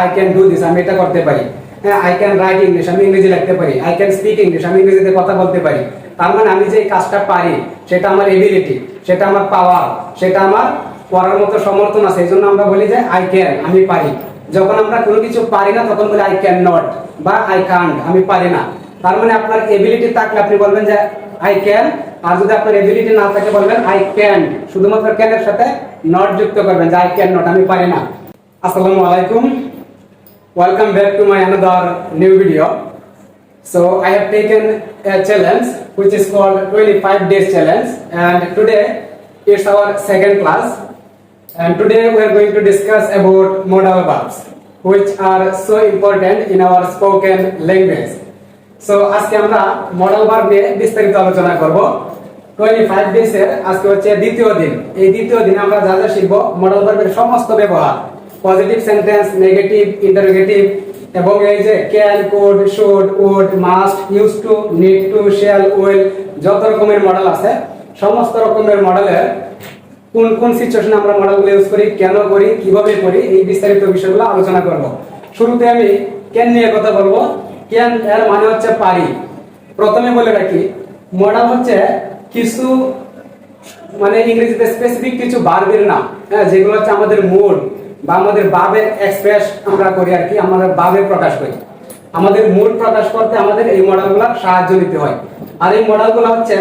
I can do this, আমি এটা করতে পারি। হ্যাঁ, আই ক্যান রাইট ইংলিশ, আমি ইংরেজি লিখতে পারি। আই ক্যান স্পিক ইংলিশ, আমি ইংরেজিতে কথা বলতে পারি। তার মানে আমি যে কাজটা পারি সেটা আমার এবিলিটি, সেটা আমার পাওয়ার, সেটা আমার করার মতো সমর্থন আছে। এই জন্য আমরা বলি যে আই ক্যান, আমি পারি। যখন আমরা কোনো কিছু পারি না তখন বলি আই ক্যান নট বা আই কান্ট, আমি পারি না। তার মানে আপনার এবিলিটি থাকলে আপনি বলবেন যে আই ক্যান, আর যদি আপনার এবিলিটি না থাকে বলবেন আই ক্যান, শুধুমাত্র ক্যান এর সাথে নট যুক্ত করবেন যে আই ক্যান নট, আমি পারি না। আসসালামু আলাইকুম, welcome back to my another new video. So I have taken a challenge which is called 25 days challenge, and today it's our second class, and today we are going to discuss about modal verbs which are so important in our spoken language. So আজকে আমরা modal verb নিয়ে বিস্তারিত আলোচনা করব। 25 days এর আজকে হচ্ছে দ্বিতীয় দিন। এই দ্বিতীয় দিনে আমরা যা যা শিখব modal verb এর সমস্ত ব্যবহার, পজিটিভ সেন্টেন্স, নেগেটিভ, ইন্টারোগেটিভ, এবং এই যে can, could, should, would, must, use to, need to, shall, will, যত রকমের মডেল আছে সমস্ত রকমের মডেলের কোন কোন সিচুয়েশনে আমরা মডেলগুলো ইউজ করি, কেন করি, কিভাবে করি, এই বিস্তারিত বিষয়গুলো আলোচনা করব। শুরুতে আমি ক্যান নিয়ে কথা বলবো। ক্যান এর মানে হচ্ছে পারি। প্রথমে বলে রাখি, মডেল হচ্ছে কিছু মানে ইংরেজিতে স্পেসিফিক কিছু ভার্বের নাম, হ্যাঁ, যেগুলো হচ্ছে আমাদের মুড বা আমাদের ভাবের এক্সপ্রেস আমরা করি আর কি, আমাদের ভাবে প্রকাশ করি। আমাদের মুড প্রকাশ করতে আমাদের এই মডেলগুলো সাহায্য নিতে হয়। আর এই মডেলগুলো হচ্ছে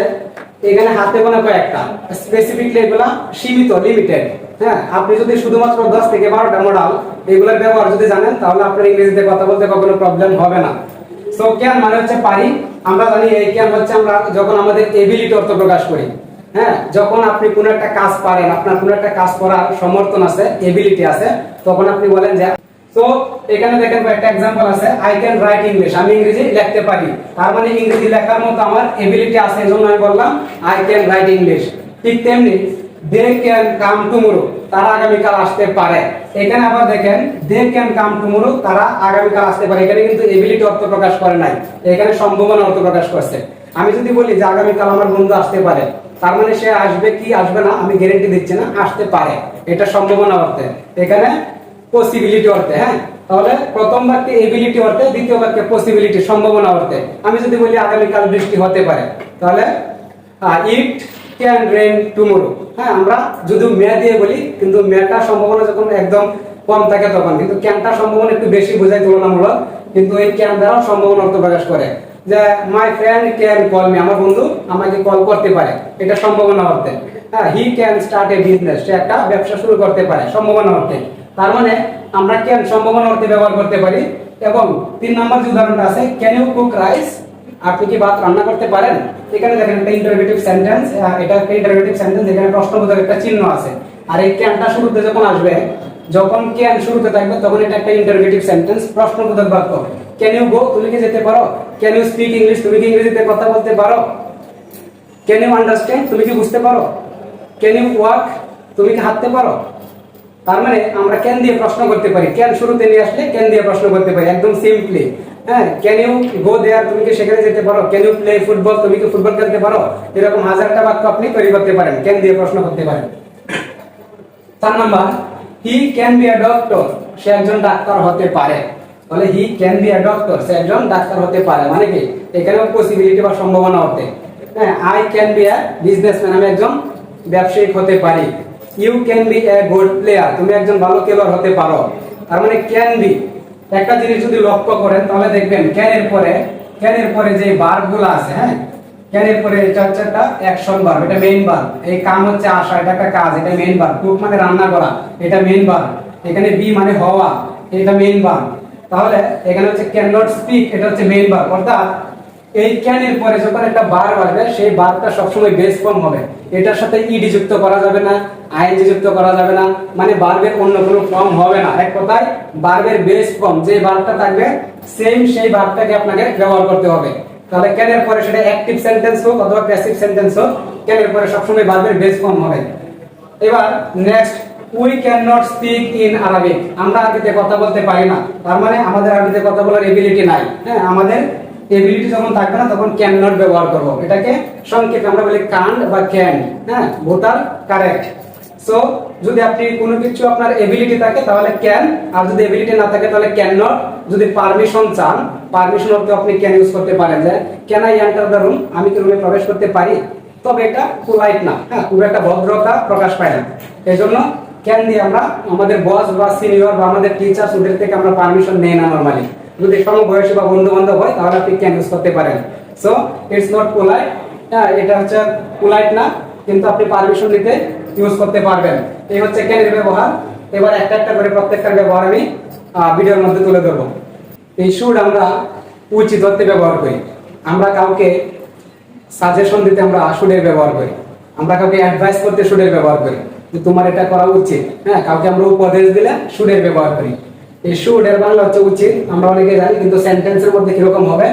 এখানে হাতে গোনা কয়েকটা, স্পেসিফিকলি এগুলা সীমিত, লিমিটেড। হ্যাঁ, আপনি যদি শুধুমাত্র 10 থেকে 12টা মডেল এগুলোর ব্যবহার যদি জানেন তাহলে আপনার ইংরেজিতে কথা বলতে কখনো প্রবলেম হবে না। সো ক্যান মানে হচ্ছে পারি। আমরা জানি এই ক্যান হচ্ছে আমরা যখন আমাদের এবিলিটি অর্থ প্রকাশ করি। হ্যাঁ, যখন আপনি কোনো একটা কাজ পারেন, আপনার কোনো একটা কাজ করার সমর্থন আছে, এবিলিটি আছে, তখন আপনি বলেন যে। সো এখানে দেখেন একটা एग्जांपल আছে, আই ক্যান রাইট ইংলিশ, আমি ইংরেজি লিখতে পারি। তার মানে ইংরেজি লেখার মতো আমার এবিলিটি আছে, এজন্য আমি বললাম আই ক্যান রাইট ইংলিশ। ঠিক তেমনি দে ক্যান কাম টুমরো, তারা আগামী কাল আসতে পারে। এখানে আবার দেখেন দে ক্যান কাম টুমরো, তারা আগামী কাল আসতে পারে। এখানে কিন্তু এবিলিটি অর্থ প্রকাশ করে নাই, এখানে সম্ভাবনা অর্থ প্রকাশ করছে। আমি যদি বলি যে আগামী কাল আমার বন্ধু আসতে পারে, তার মানে সে আসবে কি আসবে না আমি গ্যারান্টি দিচ্ছি না, আসতে পারে, এটা সম্ভাবনা অর্থে, এখানে পসিবিলিটি অর্থে। হ্যাঁ, তাহলে প্রথম বাক্যে এবিলিটি অর্থে, দ্বিতীয় বাক্যে পসিবিলিটি, সম্ভাবনা অর্থে। আমি যদি বলি আগামী কাল বৃষ্টি হতে পারে, তাহলে ইট ক্যান রেইন টুমরো। হ্যাঁ, আমরা যদি মে দিয়ে বলি, কিন্তু মেটা সম্ভাবনা যখন একদম কম থাকে তখন, কিন্তু ক্যানটা সম্ভাবনা একটু বেশি বোঝায় তুলনামূলক, কিন্তু এই ক্যান দ্বারা সম্ভাবনা অর্থ প্রকাশ করে। যে my friend can call me, আমার বন্ধু আমাকে কল করতে পারে, এটা সম্ভাবনা অর্থে। হ্যাঁ, he can start a business, সে একটা ব্যবসা শুরু করতে পারে, সম্ভাবনা অর্থে। তার মানে আমরা ক্যান সম্ভাবনা অর্থে ব্যবহার করতে পারি। এবং 3 নম্বর যে উদাহরণটা আছে, ক্যান ইউ কুক রাইস, আপনি কি ভাত রান্না করতে পারেন। এখানে দেখেন একটা ইন্টারোগেটিভ সেন্টেন্স, এটা একটা ইন্টারোগেটিভ সেন্টেন্স, এখানে প্রশ্নবোধক একটা চিহ্ন আছে। আর এই ক্যানটা শুরুতে যখন আসবে, যখন ক্যান শুরুতে থাকবে তখন এটা একটা ইন্টারোগেটিভ সেন্টেন্স, প্রশ্নবোধক বাক্য। ক্যান ইউ গো, তুমি কি যেতে পারো। ক্যান ইউ স্পিক ইংলিশ, তুমি কি ইংরেজিতে কথা বলতে পারো। ক্যান ইউ আন্ডারস্ট্যান্ড, তুমি কি বুঝতে পারো। ক্যান ইউ ওয়াক, তুমি কি হাঁটতে পারো। তার মানে আমরা ক্যান দিয়ে প্রশ্ন করতে পারি, ক্যান শুরুতে নিয়ে আসলে ক্যান দিয়ে প্রশ্ন করতে পারি একদম সিম্পলি। হ্যাঁ, ক্যান ইউ গো দেয়ার, তুমি কি সেখানে যেতে পারো। ক্যান ইউ প্লে ফুটবল, তুমি কি ফুটবল খেলতে পারো। এরকম হাজারটা বাক্য আপনি তৈরি করতে পারেন, ক্যান দিয়ে প্রশ্ন করতে পারেন। 4 number, he can be a doctor, সে একজন ডাক্তার হতে পারে। তাহলে he can be a doctor, সে একজন ডাক্তার হতে পারে, মানে কি এখানেও পসিবিলিটি বা সম্ভাবনা অর্থে। হ্যাঁ, I can be a businessman, আমি একজন ব্যবসায়িক হতে পারি। You can be a good player, তুমি একজন ভালো খেলোয়াড় হতে পারো। তার মানে ক্যান বি, একটা জিনিস যদি লক্ষ্য করেন তাহলে দেখবেন ক্যান এর পরে যে ভার্বগুলো আছে, হ্যাঁ, ক্যান এর পরে এটা হচ্ছে একটা অ্যাকশন ভার্ব, এটা মেইন ভার্ব। এই কাম হচ্ছে আসা, এটা একটা কাজ, এটা মেইন ভার্ব। কুক মানে রান্না করা, এটা মেইন ভার্ব। এখানে বি মানে হওয়া, এটা মেইন ভার্ব। তাহলে এখানে হচ্ছে ক্যান নট স্পিক, এটা হচ্ছে মেইন ভার্ব। অর্থাৎ এই ক্যান এর পরে যখন একটা ভার্ব আসবে, সেই ভার্বটা সবসময় বেস ফর্ম হবে। এটার সাথে ইডি যুক্ত করা যাবে না, আইএনজি যুক্ত করা যাবে না, মানে ভার্বের অন্য কোনো ফর্ম হবে না। এক কথায় ভার্বের বেস ফর্ম যে ভার্বটা থাকবে সেম সেই ভার্বটাকে আপনাকে ব্যবহার করতে হবে। তাহলে ক্যান এর পরে সেটা অ্যাক্টিভ সেন্টেন্স হোক অথবা প্যাসিভ সেন্টেন্স হোক, ক্যান এর পরে সবসময় ভার্বের বেস ফর্ম হবে। এবার next, we can not speak in Arabic, আমরা আরবিতে কথা বলতে পারি না। তার মানে আমাদের আরবিতে কথা বলার এবিলিটি নাই। হ্যাঁ, আমাদের এবিলিটি যখন থাকবে না তখন ক্যান নট ব্যবহার করব। এটাকে সংক্ষেপে আমরা বলি কান্ট বা ক্যান। হ্যাঁ, বোথ আর কারেক্ট। সো যদি আপনি কোনো কিছু আপনার এবিলিটি থাকে তাহলে ক্যান, আর যদি এবিলিটি না থাকে তাহলে ক্যান নট। যদি পারমিশন চান, পারমিশন অর্থ আপনি ক্যান ইউজ করতে পারেন, যে can I enter the room, আমি কি রুমে প্রবেশ করতে পারি। তবে এটা পোলাইট না, হ্যাঁ, খুব একটা ভদ্রতা প্রকাশ পায় না। এই জন্য ক্যান দিয়ে আমরা আমাদের বস বা সিনিয়র বা আমাদের টিচার ওদের থেকে আমরা পারমিশন নেই না নরমালি। যদি সমবয়সী বা বন্ধু বান্ধব হয় তাহলে আপনি ক্যান ইউজ করতে পারেন। সো ইটস নট পোলাইট, হ্যাঁ, এটা হচ্ছে পোলাইট না, কিন্তু আপনি পারমিশন নিতে ইউজ করতে পারবেন। এই হচ্ছে ক্যানের ব্যবহার। এবার একটা একটা করে প্রত্যেকটার ব্যবহার আমি ভিডিওর মধ্যে তুলে ধরবো। এই শুড আমরা উচিত অর্থে ব্যবহার করি। আমরা কাউকে সাজেশন দিতে আমরা শুডের ব্যবহার করি। আমরা কাউকে অ্যাডভাইস করতে শুডের ব্যবহার করি, যে তোমার এটা করা উচিত। হ্যাঁ, কাউকে আমরা উপদেশ দিলে শুডের ব্যবহার করি। এই শুড এর বাংলা হচ্ছে উচিত, আমরা অনেকে জানি, কিন্তু সেন্টেন্সের মধ্যে কিরকম হবে।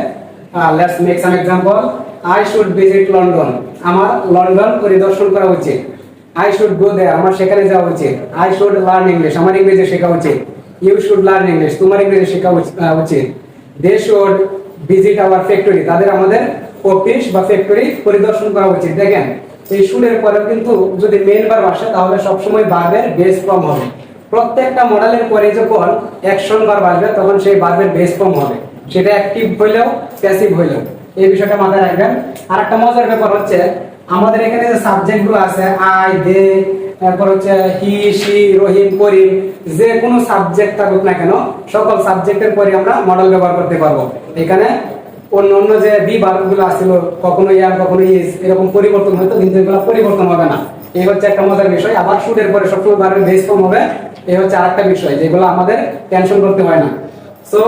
Let's make some example. I should visit London, আমার লন্ডন পরিদর্শন করা উচিত। আই শুড গো দেয়ার, আমার সেখানে যাওয়া উচিত। আই শুড লার্ন ইংলিশ, আমার ইংরেজি শেখা উচিত। ইউ শুড লার্ন ইংলিশ, তোমার ইংরেজি শেখা উচিত। They should visit our factory, তাদের আমাদের অফিস বা ফ্যাক্টরি পরিদর্শন করা উচিত। দেখেন, এই শুডের পরে কিন্তু যদি মেইন ভার্ব আসে তাহলে সবসময় ভার্বের বেস ফর্ম হবে। প্রত্যেকটা মডেলের পরে যখন অ্যাকশন ভার্ব আসবে তখন সেই ভার্বের বেস ফর্ম হবে, সেটা অ্যাক্টিভ হইলেও প্যাসিভ হইলেও। এই বিষয়টা মাথায় রাখবেন। আর একটা মজার ব্যাপার হচ্ছে, আমাদের এখানে যে সাবজেক্ট গুলো আছে, আই, দে, তারপর হচ্ছে হি, সি, রহিম, করিম, যে কোনো সাবজেক্ট থাকুক না কেন, সকল সাবজেক্টের পরে আমরা মডেল ব্যবহার করতে পারবো। এখানে অন্য অন্য যে বি ভার্ব গুলো আসছিল, কখনো ইয়ার কখনো ইজ, এরকম পরিবর্তন হতো, কিন্তু এগুলো পরিবর্তন হবে না। এই হচ্ছে একটা মজার বিষয়। আবার শুডের পরে সবসময় ভার্বের বেস ফর্ম হবে, এই হচ্ছে আরেকটা বিষয় যেগুলো আমাদের টেনশন করতে হয় না। So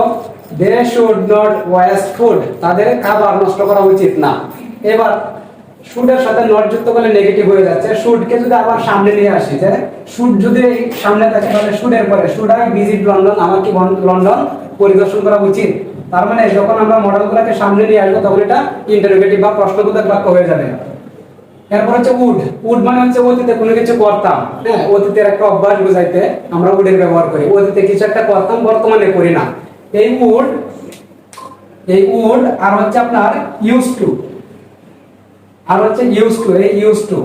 they should not waste food, তাদের খাবার নষ্ট করা উচিত না। এবার শুডের সাথে নট যুক্ত করলে নেগেটিভ হয়ে যাচ্ছে। শুডকে যদি আবার সামনে নিয়ে আসি, যে শুড যদি সামনে থাকে তাহলে শুডের পরে শুড আই ভিজিট লন্ডন, আমার কি লন্ডন পরিদর্শন করা উচিত। তার মানে যখন আমরা মডেলগুলোকে সামনে নিয়ে আসবো তখন এটা ইন্টারোগেটিভ বা প্রশ্নবোধক বাক্য হয়ে যাবে। এরপর হচ্ছে উড। উড মানে হচ্ছে অতীতে কোনো কিছু করতাম, হ্যাঁ, অতীতের একটা অভ্যাস বোঝাইতে আমরা উডের ব্যবহার করি। অতীতে কিছু একটা করতাম, বর্তমানে করি না। এই উড আর হচ্ছে আপনার ইউজ টু, আর হচ্ছে ইউজ টু, এই ইউজ টু,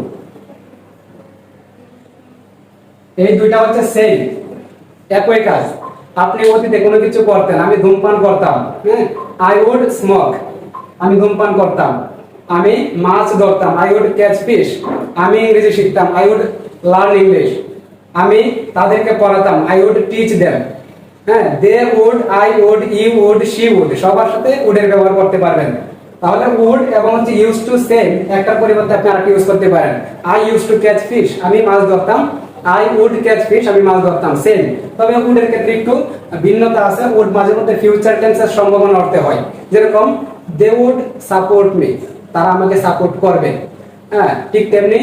এই দুইটা হচ্ছে সেম, একই কাজ। আপনি অতীতে কোনো কিছু করতেন, আমি ধূমপান করতাম, হ্যাঁ, আই উড স্মোক, আমি ধূমপান করতাম। আমি মাছ ধরতাম, আই উড ক্যাচ ফিশ। আমি ইংরেজি শিখতাম, আই উড লার্ন ইংলিশ। আমি তাদেরকে পড়াতাম, আই উড টিচ দেম। হ্যাঁ, they would, I would, you would, she would, সবার সাথে উডের ব্যবহার করতে পারবেন। তাহলে উড এবং হচ্ছে ইউজ টু সেম, একটার পরিবর্তে আপনি আরেকটা ইউজ করতে পারেন। I use to catch fish, আমি মাছ ধরতাম। আই উড ক্যাচ ফিশ, আমি মাছ ধরতাম, সেম। তবে উডের ক্ষেত্রে একটু ভিন্নতা আছে। উড মাঝে মধ্যে ফিউচার টেন্সের সম্ভাবনা অর্থে হয়, যেরকম দে উড সাপোর্ট মি, তারা আমাকে সাপোর্ট করবে। হ্যাঁ, ঠিক তেমনি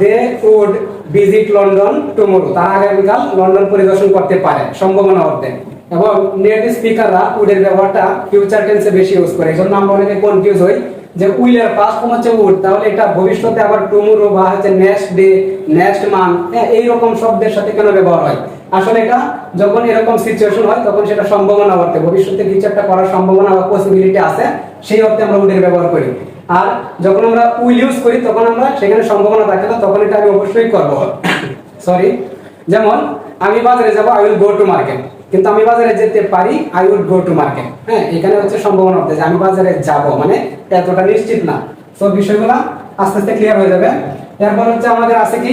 they would visit London tomorrow, তারা আগামীকাল লন্ডন পরিদর্শন করতে পারে, সম্ভাবনা অর্থে। এবং নেটিভ স্পিকাররা উডের ব্যবহারটা ফিউচার টেন্সে বেশি ইউজ করে। এই জন্য আমরা অনেকে কনফিউজ হই যে উইলের পাস্ট ফর্ম হচ্ছে উড, তাহলে এটা ভবিষ্যতে আবার টুমরো বা হচ্ছে নেক্সট ডে, নেক্সট মান্থ, এইরকম শব্দের সাথে কেন ব্যবহার হয়। আসলে এটা যখন এরকম সিচুয়েশন হয় তখন সেটা সম্ভাবনা অর্থে, ভবিষ্যতে কিছু একটা করার সম্ভাবনা বা পসিবিলিটি আছে, সেই অর্থে আমরা উডের ব্যবহার করি। আর যখন আমরা উইল ইউজ করি তখন আমরা সেখানে সম্ভাবনা থাকে না, তখন এটা আমি অবশ্যই করব। সরি, যেমন আমি বাজারে যাব, I will go to market, কিন্তু আমি বাজারে যেতে পারি, I will go to market. হ্যাঁ, এখানে হচ্ছে সম্ভাবনা অর্থে যে আমি বাজারে যাব, মানে এতটা নিশ্চিত না। সব বিষয়গুলো আস্তে আস্তে ক্লিয়ার হয়ে যাবে। এরপর হচ্ছে আমাদের আছে কি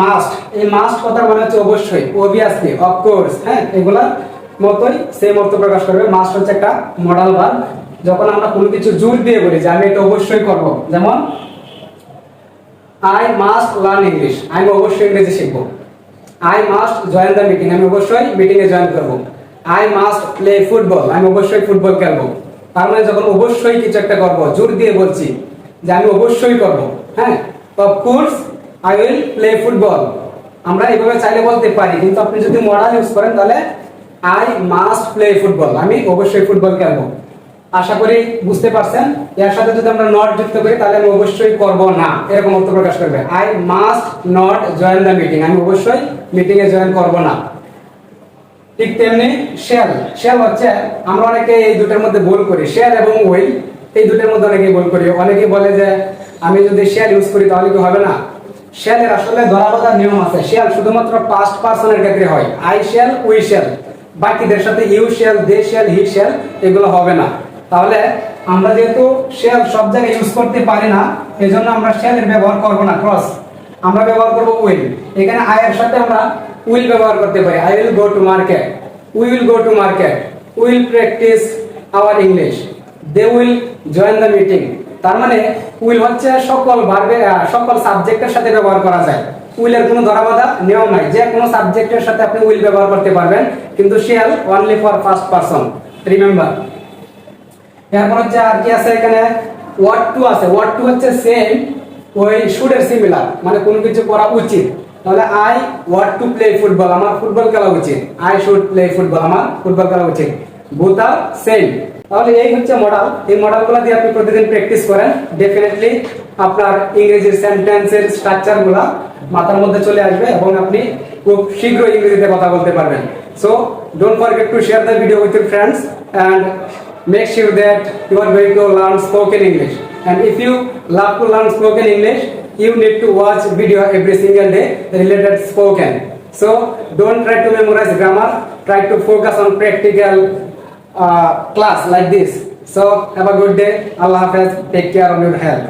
মাস্ট। এই মাস্ট কথা মানে হচ্ছে অবশ্যই, অবভিয়াসলি, অফ কোর্স, হ্যাঁ, এগুলা মতই সেম অর্থ প্রকাশ করবে। মাস্ট হচ্ছে একটা মডাল ভার্ব। যখন আমরা কোনো কিছু জোর দিয়ে বলি যে আমি এটা অবশ্যই করব, যেমন আই মাস্ট লার্ন ইংলিশ, আমি অবশ্যই ইংরেজি শিখব। I must join the meeting, আমি অবশ্যই মিটিং এ জয়েন করব। আই মাস্ট প্লে ফুটবল, আমি অবশ্যই ফুটবল খেলবো। তার মানে যখন অবশ্যই কিছু একটা করব, জোর দিয়ে বলছি যে আমি অবশ্যই করব। হ্যাঁ, of course I will play football, আমরা এইভাবে চাইলে বলতে পারি, কিন্তু আপনি যদি মডাল ইউজ করেন তাহলে আই মাস্ট প্লে ফুটবল, আমি অবশ্যই ফুটবল খেলবো। আশা করি বুঝতে পারছেন। এর সাথে যদি আমরা নট যুক্ত করি তাহলে আমি অবশ্যই করব না, এরকম অর্থ প্রকাশ করবে। I must not join the meeting, আমি অবশ্যই মিটিং এ জয়েন করব না। ঠিক তেমনি শেল। শেল হচ্ছে, আমরা অনেকে এই দুটোর মধ্যে ভুল করি, শেল এবং উইল, এই দুটোর মধ্যে অনেকেই ভুল করি। অনেকেই বলে যে আমি যদি শেল ইউজ করি তাহলে কি হবে না, শ্যালের আসলে ধরাবাঁধা নিয়ম আছে। শ্যাল শুধুমাত্র পাস্ট পারসনের ক্ষেত্রে হয়, আই শ্যাল, উই শ্যাল। বাকিদের সাথে you shall, they shall, he shall এগুলো হবে না। তাহলে আমরা যেহেতু শ্যাল সব জায়গায় ইউজ করতে পারি না, এজন্য আমরা শ্যালের ব্যবহার করব না, ক্রস আমরা ব্যবহার করব উইল। এখানে আই এর সাথে আমরা উইল ব্যবহার করতে পারি। I will go to market, we will go to market, will practise our English, they will join the meeting. তার মানে উইল হচ্ছে সকল ভার্বে সকল সাবজেক্টের সাথে ব্যবহার করা যায়। উইলের কোনো ধরাবাঁধা নিয়ম নাই, যে কোনো সাবজেক্টের সাথে আপনি উইল ব্যবহার করতে পারবেন, কিন্তু shall only for first person, remember. এরপর হচ্ছে আর কি আছে এখানে, ওয়াট টু আছে। ওয়াট টু হচ্ছে সেম ওই শুডের সিমিলার, মানে কোনো কিছু করা উচিত। তাহলে I ought to play football, আমার ফুটবল খেলা উচিত। আই শুড প্লে ফুটবল, আমার ফুটবল খেলা উচিত। বোথ আর সেম। তাহলে এই হচ্ছে মডেল। এই মডেলগুলো দিয়ে আপনি প্রতিদিন প্র্যাকটিস করেন, ডেফিনেটলি আপনার ইংরেজির সেন্টেন্সের স্ট্রাকচারগুলো মাথার মধ্যে চলে আসবে এবং আপনি খুব শীঘ্রই ইংরেজিতে কথা বলতে পারবেন। So don't forget to share the video with your friends and make sure that you are going to learn spoken English. And if you love to learn spoken English, you need to watch video every single day related spoken. So don't try to memorize grammar, try to focus on practical class like this. So have a good day. Allah Hafiz. Take care of your health.